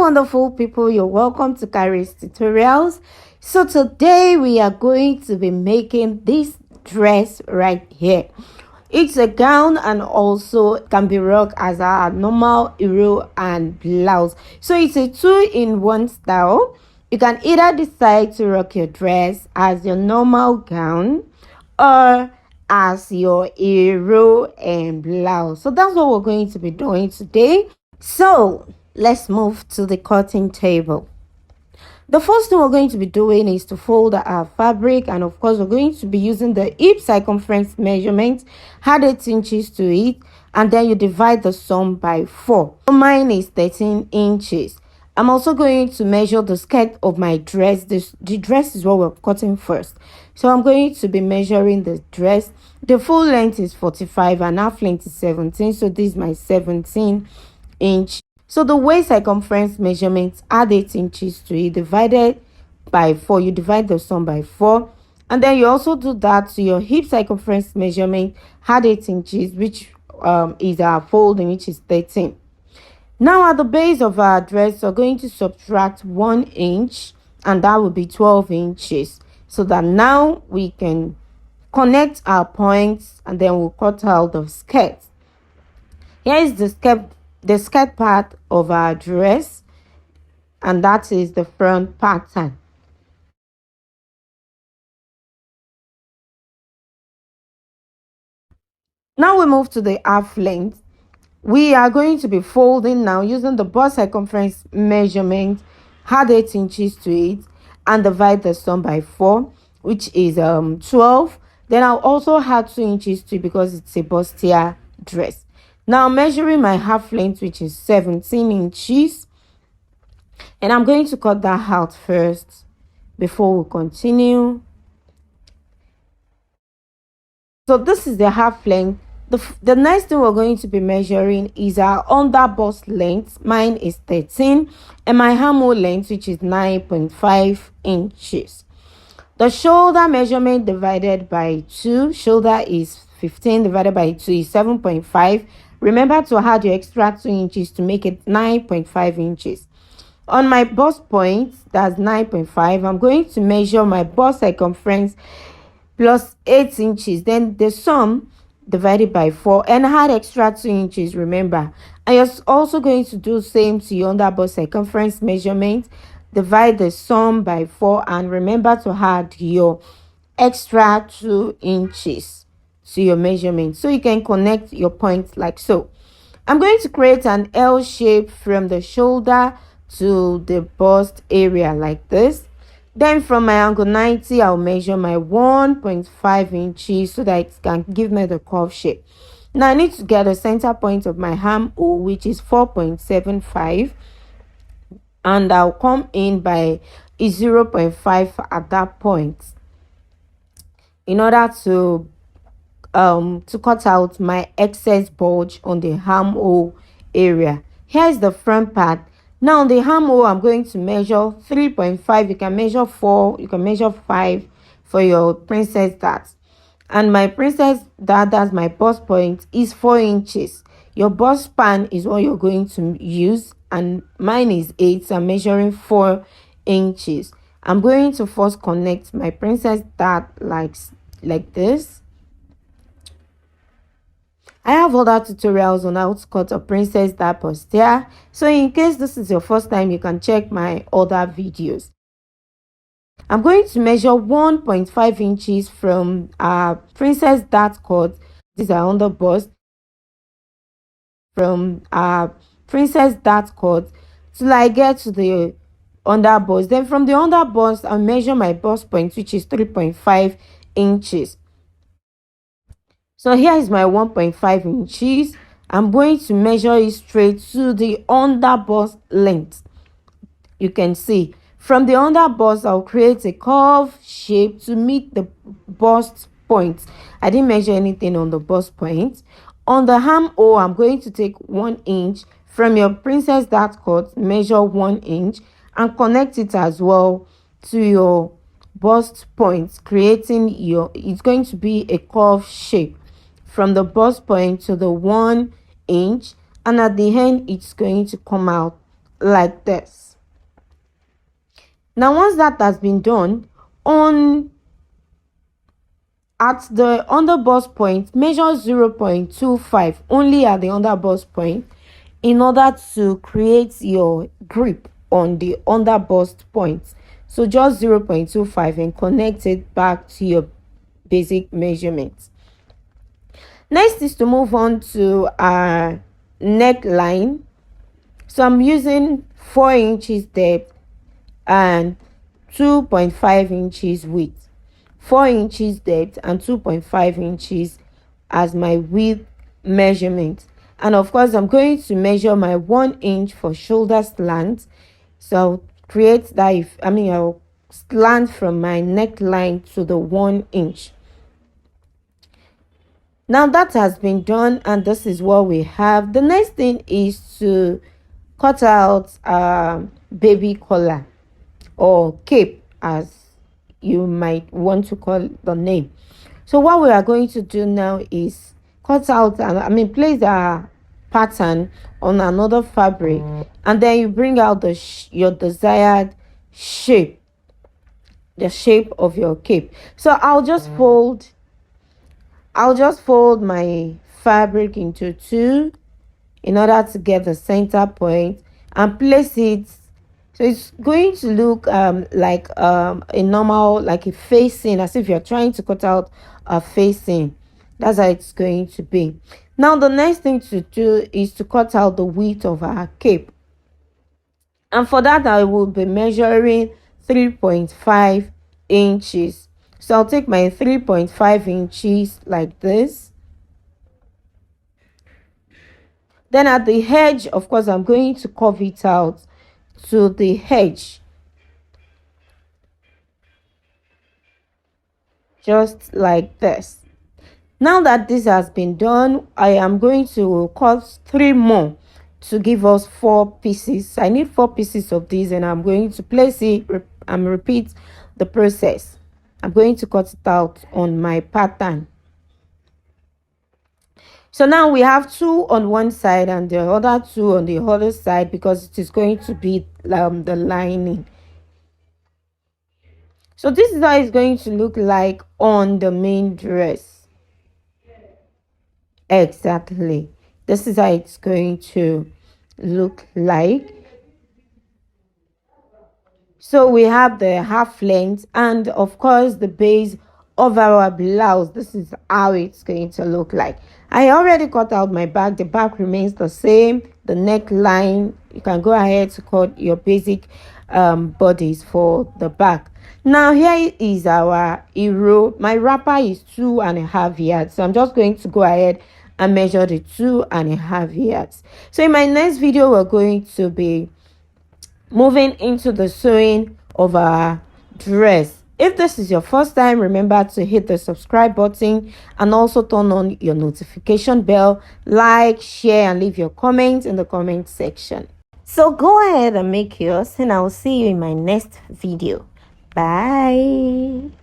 wonderful people, you're welcome to Carrie's Tutorials. So today we are going to be making this dress right here. It's a gown and also can be rocked as a normal IRO and blouse. So it's a 2-in-1 style. You can either decide to rock your dress as your normal gown or as your IRO and blouse. So that's what we're going to be doing today. So let's move to the cutting table. The first thing we're going to be doing is to fold our fabric, and of course we're going to be using the hip circumference measurement, add 8 inches to it, and then you divide the sum by 4. Mine is 13 inches. I'm also going to measure the skirt of my dress. The dress is what we're cutting first. So I'm going to be measuring the dress. The full length is 45 and half length is 17. So this is my 17 inch. So the waist circumference measurement, add 8 inches to it, divided by 4. You divide the sum by 4. And then you also do that to your hip circumference measurement, add 8 inches, which is our folding, which is 13. Now at the base of our dress, we're going to subtract 1 inch, and that will be 12 inches. So that now we can connect our points, and then we'll cut out the skirt. Here is the skirt part of our dress, and that is the front pattern. Now we move to the half length. We are going to be folding now using the bust circumference measurement, add 8 inches to it, and divide the sum by 4, which is 12. Then I'll also add 2 inches to it because it's a bustier dress. Now measuring my half length, which is 17 inches, and I'm going to cut that out first before we continue. So this is the half length. The next thing we're going to be measuring is our under bust length. Mine is 13, and my armhole length, which is 9.5 inches. The shoulder measurement divided by 2, shoulder is 15 divided by 2 is 7.5. Remember to add your extra 2 inches to make it 9.5 inches. On my bust point, that's 9.5, I'm going to measure my bust circumference plus 8 inches. Then the sum divided by 4 and add extra 2 inches, remember. And you're also going to do the same to your under bust circumference measurement. Divide the sum by 4 and remember to add your extra 2 inches to your measurement, so you can connect your points like so. I'm going to create an L shape from the shoulder to the bust area like this. Then from my angle 90, I'll measure my 1.5 inches so that it can give me the curve shape. Now I need to get the center point of my armhole, which is 4.75, and I'll come in by 0.5 at that point in order to cut out my excess bulge on the armhole area. Here's the front part. Now on the armhole, I'm going to measure 3.5. You can measure 4, you can measure 5 for your princess dart. And my princess dart, that's my bust point, is 4 inches. Your bust span is what you're going to use, and mine is 8, so I'm measuring 4 inches. I'm going to first connect my princess dart like this. I have other tutorials on how to cut a princess dart bustier, so in case this is your first time, you can check my other videos. I'm going to measure 1.5 inches from princess dart cut. These are under bust. From princess dart cut till I get to the under bust. Then from the under bust, I'll measure my bust point, which is 3.5 inches. So here is my 1.5 inches. I'm going to measure it straight to the under bust length. You can see from the under bust, I'll create a curve shape to meet the bust point. I didn't measure anything on the bust point. On the armhole, I'm going to take 1 inch from your princess dart cut, measure 1 inch, and connect it as well to your bust point, creating it's going to be a curve shape from the bust point to the 1 inch, and at the end it's going to come out like this. Now once that has been done, at the underbust point, measure 0.25 only at the underbust point in order to create your grip on the underbust point. So just 0.25 and connect it back to your basic measurements. Next is to move on to our neckline. So I'm using 4 inches depth and 2.5 inches width. 4 inches depth and 2.5 inches as my width measurement. And of course, I'm going to measure my 1 inch for shoulder slant. So I'll create that, I'll slant from my neckline to the 1 inch. Now that has been done, and this is what we have. The next thing is to cut out baby collar or cape, as you might want to call the name. So what we are going to do now is cut out and place a pattern on another fabric, and then you bring out your desired shape, the shape of your cape. So I'll just fold my fabric into 2 in order to get the center point and place it. So it's going to look like a normal, like a facing, as if you're trying to cut out a facing. That's how it's going to be. Now the next thing to do is to cut out the width of our cape. And for that, I will be measuring 3.5 inches. So I'll take my 3.5 inches like this. Then at the edge, of course, I'm going to curve it out to the edge, just like this. Now that this has been done, I am going to cut 3 more to give us 4 pieces. I need 4 pieces of these, and I'm going to place it and repeat the process. I'm going to cut it out on my pattern. So now we have 2 on one side and the other 2 on the other side, because it is going to be the lining. So this is how it's going to look like on the main dress. Exactly. This is how it's going to look like. So we have the half length and of course the base of our blouse. This is how it's going to look like. I already cut out my back. The back remains the same. The neckline, you can go ahead to cut your basic bodies for the back. Now here is our IRO. My wrapper is 2.5 yards, so I'm just going to go ahead and measure the 2.5 yards. So in my next video, we're going to be moving into the sewing of our dress. If this is your first time, remember to hit the subscribe button and also turn on your notification bell. Like, share, and leave your comments in the comment section. So go ahead and make yours, and I will see you in my next video. Bye.